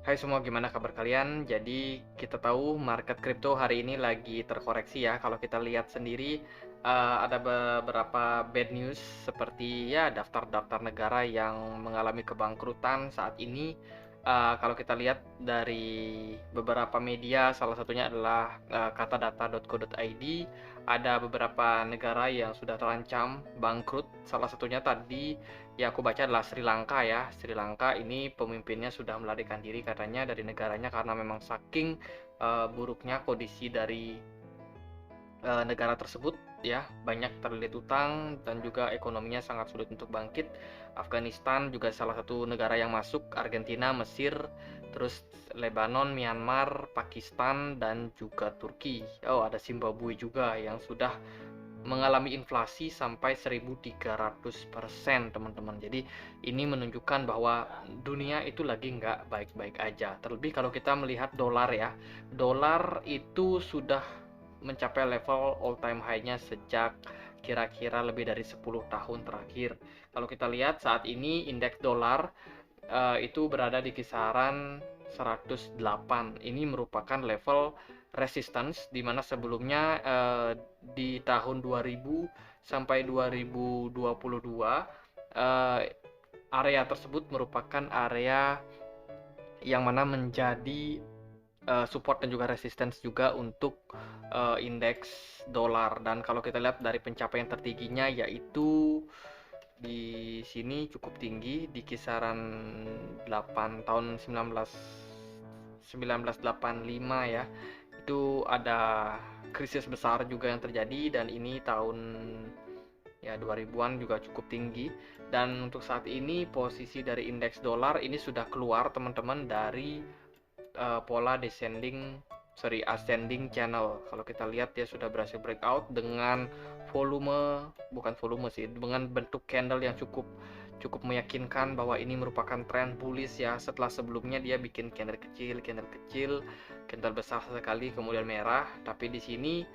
Hai semua, gimana kabar kalian? Jadi kita tahu market kripto hari ini lagi terkoreksi ya. Kalau kita lihat sendiri ada beberapa bad news seperti ya daftar-daftar negara yang mengalami kebangkrutan saat ini. Kalau kita lihat dari beberapa media, salah satunya adalah katadata.co.id, ada beberapa negara yang sudah terancam bangkrut. Salah satunya tadi yang aku baca adalah Sri Lanka ya. Sri Lanka ini pemimpinnya sudah melarikan diri katanya dari negaranya karena memang saking buruknya kondisi dari negara tersebut ya, banyak terlilit utang dan juga ekonominya sangat sulit untuk bangkit. Afghanistan juga salah satu negara yang masuk, Argentina, Mesir, terus Lebanon, Myanmar, Pakistan, dan juga Turki. Oh, ada Zimbabwe juga yang sudah mengalami inflasi sampai 1.300% teman-teman. Jadi ini menunjukkan bahwa dunia itu lagi nggak baik-baik aja. Terlebih kalau kita melihat dolar ya, dolar itu sudah mencapai level all time high-nya sejak kira-kira lebih dari 10 tahun terakhir. Kalau kita lihat saat ini indeks dolar itu berada di kisaran 108. Ini merupakan level resistance di mana sebelumnya di tahun 2000 sampai 2022 area tersebut merupakan area yang mana menjadi support dan juga resistance juga untuk indeks dolar. Dan kalau kita lihat dari pencapaian tertingginya yaitu di sini cukup tinggi di kisaran 8 tahun 1985 ya. Itu ada krisis besar juga yang terjadi dan ini tahun ya 2000-an juga cukup tinggi. Dan untuk saat ini posisi dari indeks dolar ini sudah keluar teman-teman dari pola ascending channel. Kalau kita lihat dia sudah berhasil breakout dengan volume, bukan volume sih, dengan bentuk candle yang cukup cukup meyakinkan bahwa ini merupakan tren bullish ya. Setelah sebelumnya dia bikin candle kecil, candle besar sekali, kemudian merah. Tapi di sini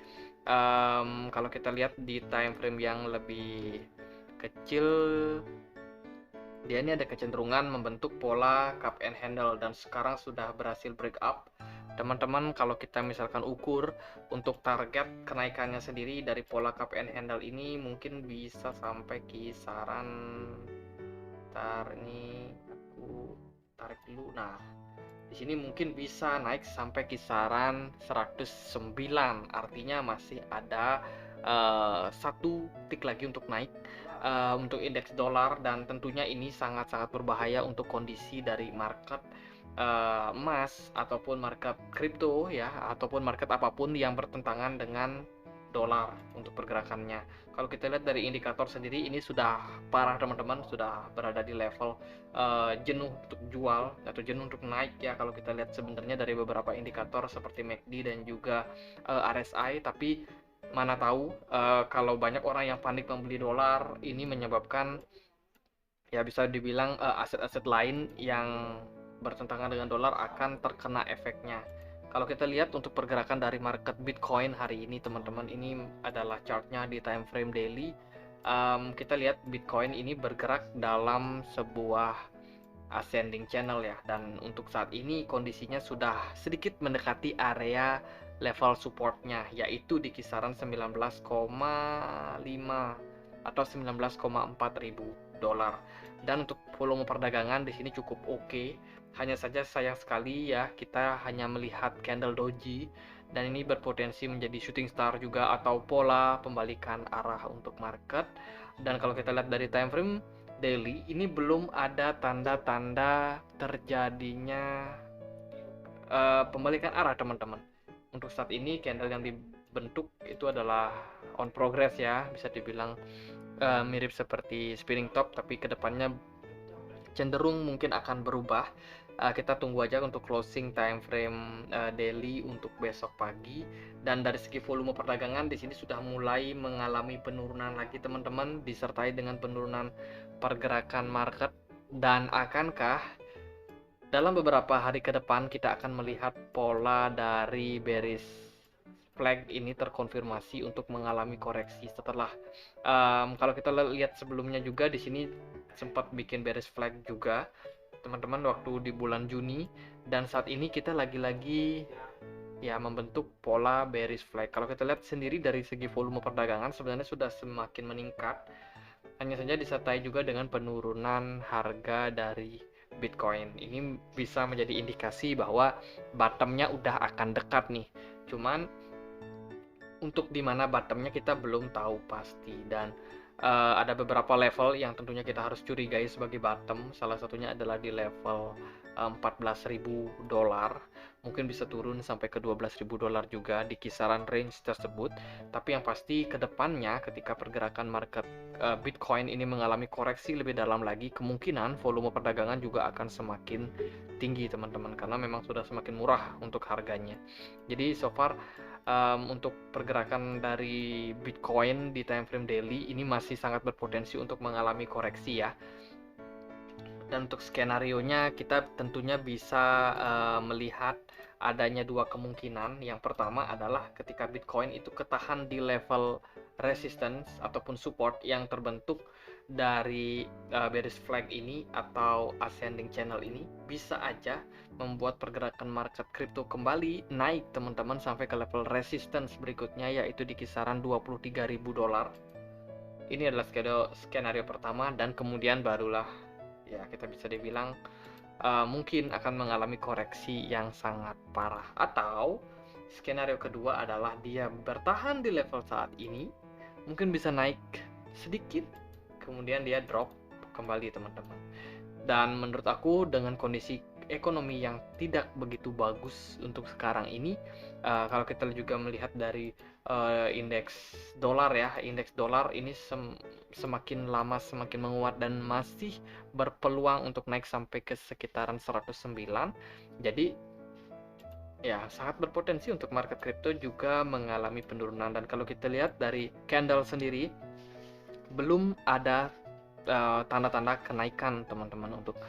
kalau kita lihat di time frame yang lebih kecil, dia ini ada kecenderungan membentuk pola cup and handle dan sekarang sudah berhasil break up. Teman-teman, kalau kita misalkan ukur untuk target kenaikannya sendiri dari pola cup and handle ini mungkin bisa sampai kisaran, ntar ini aku tarik dulu. Nah, di sini mungkin bisa naik sampai kisaran 109. Artinya masih ada satu tick lagi untuk naik untuk indeks dolar, dan tentunya ini sangat-sangat berbahaya untuk kondisi dari market emas ataupun market kripto ya, ataupun market apapun yang bertentangan dengan dolar untuk pergerakannya. Kalau kita lihat dari indikator sendiri ini sudah parah teman-teman, sudah berada di level jenuh untuk jual atau jenuh untuk naik ya. Kalau kita lihat sebenarnya dari beberapa indikator seperti MACD dan juga RSI, tapi mana tahu kalau banyak orang yang panik membeli dolar ini menyebabkan ya bisa dibilang aset-aset lain yang bertentangan dengan dolar akan terkena efeknya. Kalau kita lihat untuk pergerakan dari market Bitcoin hari ini teman-teman, ini adalah chartnya di time frame daily. Kita lihat Bitcoin ini bergerak dalam sebuah ascending channel ya, dan untuk saat ini kondisinya sudah sedikit mendekati area level supportnya yaitu di kisaran 19,5 atau 19,4 ribu dolar. Dan untuk volume perdagangan di sini cukup oke. Hanya saja sayang sekali ya, kita hanya melihat candle doji dan ini berpotensi menjadi shooting star juga atau pola pembalikan arah untuk market. Dan kalau kita lihat dari time frame daily, ini belum ada tanda-tanda terjadinya pembalikan arah teman-teman. Untuk saat ini candle yang dibentuk itu adalah on progress ya, bisa dibilang mirip seperti spinning top, tapi kedepannya cenderung mungkin akan berubah. Kita tunggu aja untuk closing time frame daily untuk besok pagi. Dan dari segi volume perdagangan di sini sudah mulai mengalami penurunan lagi teman-teman, disertai dengan penurunan pergerakan market. Dan akankah dalam beberapa hari ke depan kita akan melihat pola dari bearish flag ini terkonfirmasi untuk mengalami koreksi setelah kalau kita lihat sebelumnya juga di sini sempat bikin bearish flag juga teman-teman waktu di bulan Juni, dan saat ini kita lagi-lagi ya membentuk pola bearish flag. Kalau kita lihat sendiri dari segi volume perdagangan sebenarnya sudah semakin meningkat, hanya saja disertai juga dengan penurunan harga dari Bitcoin. Ini bisa menjadi indikasi bahwa bottomnya udah akan dekat nih. Cuman untuk di mana bottomnya kita belum tahu pasti, dan ada beberapa level yang tentunya kita harus curigai sebagai bottom. Salah satunya adalah di level $14.000, mungkin bisa turun sampai ke $12.000 juga di kisaran range tersebut. Tapi yang pasti kedepannya ketika pergerakan market Bitcoin ini mengalami koreksi lebih dalam lagi, kemungkinan volume perdagangan juga akan semakin tinggi teman-teman, karena memang sudah semakin murah untuk harganya. Jadi so far untuk pergerakan dari Bitcoin di time frame daily ini masih sangat berpotensi untuk mengalami koreksi ya. Dan untuk skenario-nya kita tentunya bisa melihat adanya dua kemungkinan. Yang pertama adalah ketika Bitcoin itu ketahan di level resistance ataupun support yang terbentuk dari bearish flag ini atau ascending channel ini, bisa aja membuat pergerakan market crypto kembali naik teman-teman sampai ke level resistance berikutnya, yaitu di kisaran $23.000. Ini adalah skenario pertama, dan kemudian barulah ya kita bisa dibilang mungkin akan mengalami koreksi yang sangat parah. Atau skenario kedua adalah dia bertahan di level saat ini, mungkin bisa naik sedikit, kemudian dia drop kembali teman-teman. Dan menurut aku dengan kondisi ekonomi yang tidak begitu bagus untuk sekarang ini, kalau kita juga melihat dari indeks dolar ya, indeks dolar ini semakin lama semakin menguat dan masih berpeluang untuk naik sampai ke sekitaran 109. Jadi ya sangat berpotensi untuk market crypto juga mengalami penurunan. Dan kalau kita lihat dari candle sendiri, belum ada tanda-tanda kenaikan teman-teman untuk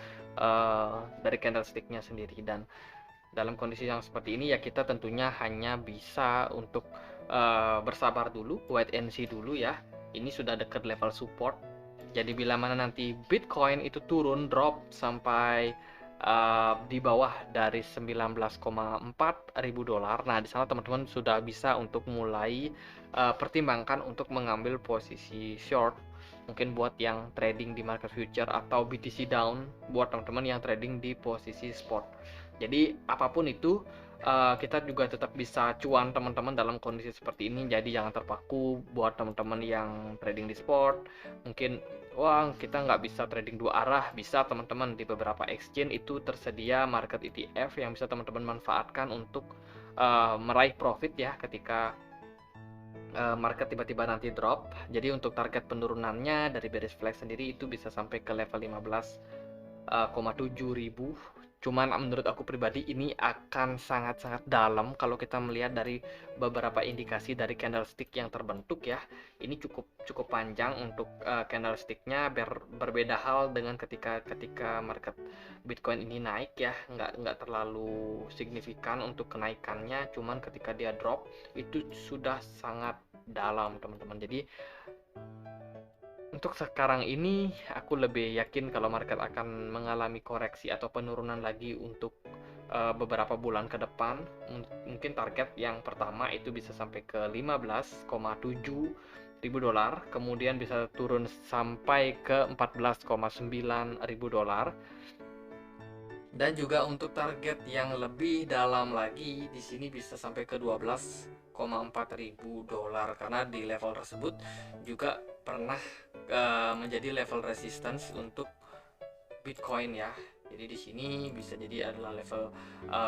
dari candlesticknya sendiri. Dan dalam kondisi yang seperti ini ya kita tentunya hanya bisa untuk bersabar dulu, wait and see dulu ya. Ini sudah dekat level support, jadi bila mana nanti Bitcoin itu turun drop sampai di bawah dari $19.400, nah di sana teman-teman sudah bisa untuk mulai pertimbangkan untuk mengambil posisi short, mungkin buat yang trading di market future, atau BTC down buat teman-teman yang trading di posisi spot. Jadi apapun itu kita juga tetap bisa cuan teman-teman dalam kondisi seperti ini. Jadi jangan terpaku buat teman-teman yang trading di spot. Mungkin wah kita nggak bisa trading dua arah. Bisa teman-teman, di beberapa exchange itu tersedia market ETF yang bisa teman-teman manfaatkan untuk meraih profit ya ketika market tiba-tiba nanti drop. Jadi untuk target penurunannya dari bearish flag sendiri itu bisa sampai ke level 15,7 ribu. Cuman menurut aku pribadi ini akan sangat-sangat dalam kalau kita melihat dari beberapa indikasi dari candlestick yang terbentuk ya. Ini cukup panjang untuk candlesticknya, berbeda hal dengan ketika market Bitcoin ini naik ya, nggak terlalu signifikan untuk kenaikannya. Cuman ketika dia drop itu sudah sangat dalam teman-teman. Jadi untuk sekarang ini aku lebih yakin kalau market akan mengalami koreksi atau penurunan lagi untuk beberapa bulan ke depan. Mungkin target yang pertama itu bisa sampai ke 15,7 ribu dolar, kemudian bisa turun sampai ke 14,9 ribu dolar. Dan juga untuk target yang lebih dalam lagi di sini bisa sampai ke 12,4 ribu dolar, karena di level tersebut juga pernah menjadi level resistance untuk Bitcoin ya. Jadi di sini bisa jadi adalah level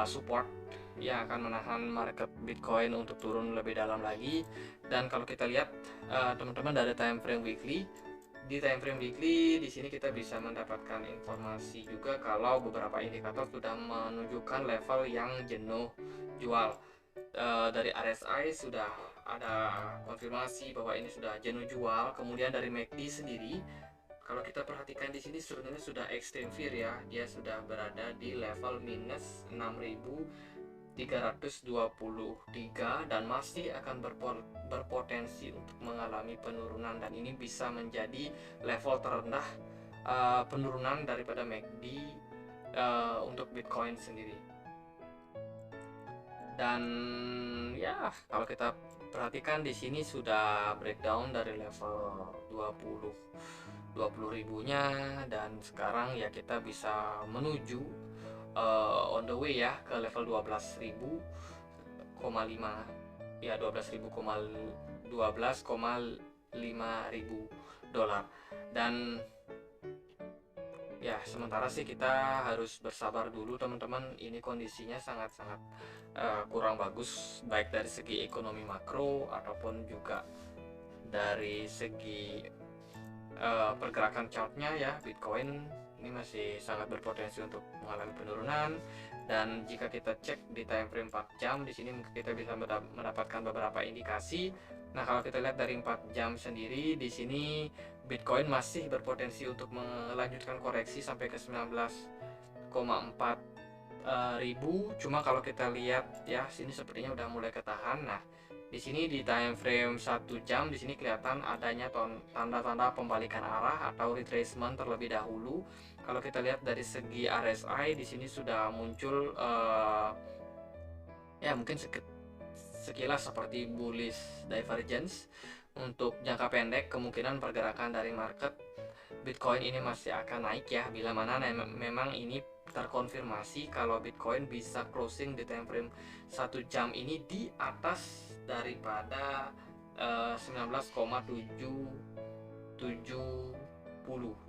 support yang akan menahan market Bitcoin untuk turun lebih dalam lagi. Dan kalau kita lihat teman-teman dari time frame weekly, di time frame weekly di sini kita bisa mendapatkan informasi juga kalau beberapa indikator sudah menunjukkan level yang jenuh jual. Dari RSI sudah ada konfirmasi bahwa ini sudah jenuh jual. Kemudian dari MACD sendiri, kalau kita perhatikan di sini sebenarnya sudah extreme fear ya, dia sudah berada di level minus 6.323 dan masih akan berpotensi untuk mengalami penurunan, dan ini bisa menjadi level terendah penurunan daripada MACD untuk Bitcoin sendiri. Dan ya kalau kita perhatikan di sini sudah breakdown dari level 20 ribunya, dan sekarang ya kita bisa menuju on the way ya ke level 12.000,5, ya 12.500 dan ya sementara sih kita harus bersabar dulu teman-teman. Ini kondisinya sangat-sangat kurang bagus, baik dari segi ekonomi makro ataupun juga dari segi pergerakan chartnya ya. Bitcoin ini masih sangat berpotensi untuk mengalami penurunan, dan jika kita cek di time frame 4 jam di sini mungkin kita bisa mendapatkan beberapa indikasi. Nah, kalau kita lihat dari 4 jam sendiri di sini Bitcoin masih berpotensi untuk melanjutkan koreksi sampai ke 19,4 ribu. Cuma kalau kita lihat ya sini sepertinya udah mulai ketahan. Nah, di sini di time frame 1 jam di sini kelihatan adanya tanda-tanda pembalikan arah atau retracement terlebih dahulu. Kalau kita lihat dari segi RSI di sini sudah muncul ya mungkin sekilas seperti bullish divergence. Untuk jangka pendek kemungkinan pergerakan dari market Bitcoin ini masih akan naik ya, bila mana memang ini terkonfirmasi kalau Bitcoin bisa closing di time frame 1 jam ini di atas daripada 19,770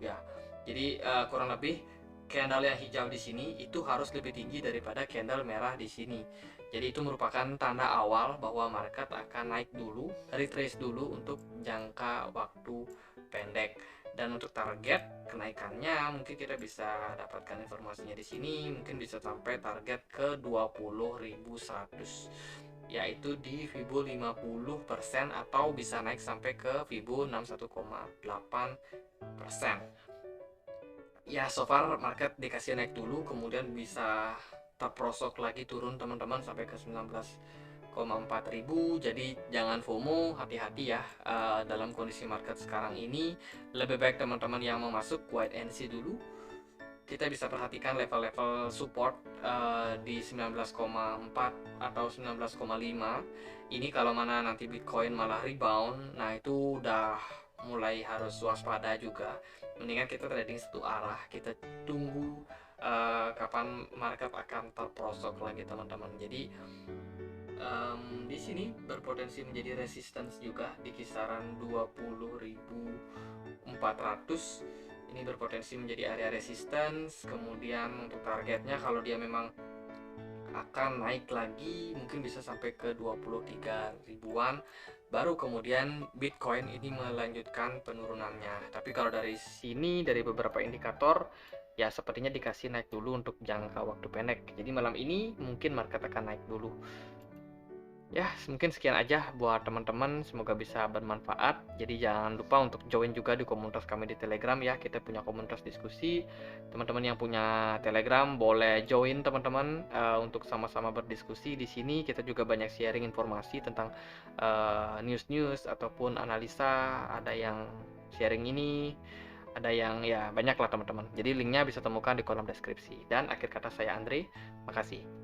ya. Jadi kurang lebih candle yang hijau di sini itu harus lebih tinggi daripada candle merah di sini. Jadi itu merupakan tanda awal bahwa market akan naik dulu, retrace dulu untuk jangka waktu pendek. Dan untuk target kenaikannya mungkin kita bisa dapatkan informasinya di sini, mungkin bisa sampai target ke 20.100, yaitu di Fibo 50% atau bisa naik sampai ke Fibo 61,8%. Ya, so far market dikasih naik dulu, kemudian bisa terprosok lagi turun teman-teman sampai ke 19,4 ribu. Jadi jangan FOMO, hati-hati ya dalam kondisi market sekarang ini. Lebih baik teman-teman yang mau masuk wait and see dulu. Kita bisa perhatikan level-level support di 19,4 atau 19,5. Ini kalau mana nanti Bitcoin malah rebound, nah itu udah mulai harus waspada juga. Mendingan kita trading satu arah, kita tunggu kapan market akan terprosok lagi teman-teman. Jadi di sini berpotensi menjadi resistance juga di kisaran 20.400. Ini berpotensi menjadi area resistance. Kemudian untuk targetnya kalau dia memang akan naik lagi mungkin bisa sampai ke 23 ribuan, baru kemudian Bitcoin ini melanjutkan penurunannya. Tapi kalau dari sini dari beberapa indikator ya sepertinya dikasih naik dulu untuk jangka waktu pendek. Jadi malam ini mungkin market akan naik dulu. Ya, mungkin sekian aja buat teman-teman, semoga bisa bermanfaat. Jadi jangan lupa untuk join juga di komunitas kami di Telegram ya. Kita punya komunitas diskusi. Teman-teman yang punya Telegram boleh join teman-teman untuk sama-sama berdiskusi di sini. Kita juga banyak sharing informasi tentang news-news ataupun analisa. Ada yang sharing ini, ada yang ya banyak lah teman-teman. Jadi linknya bisa temukan di kolom deskripsi. Dan akhir kata saya Andre, makasih.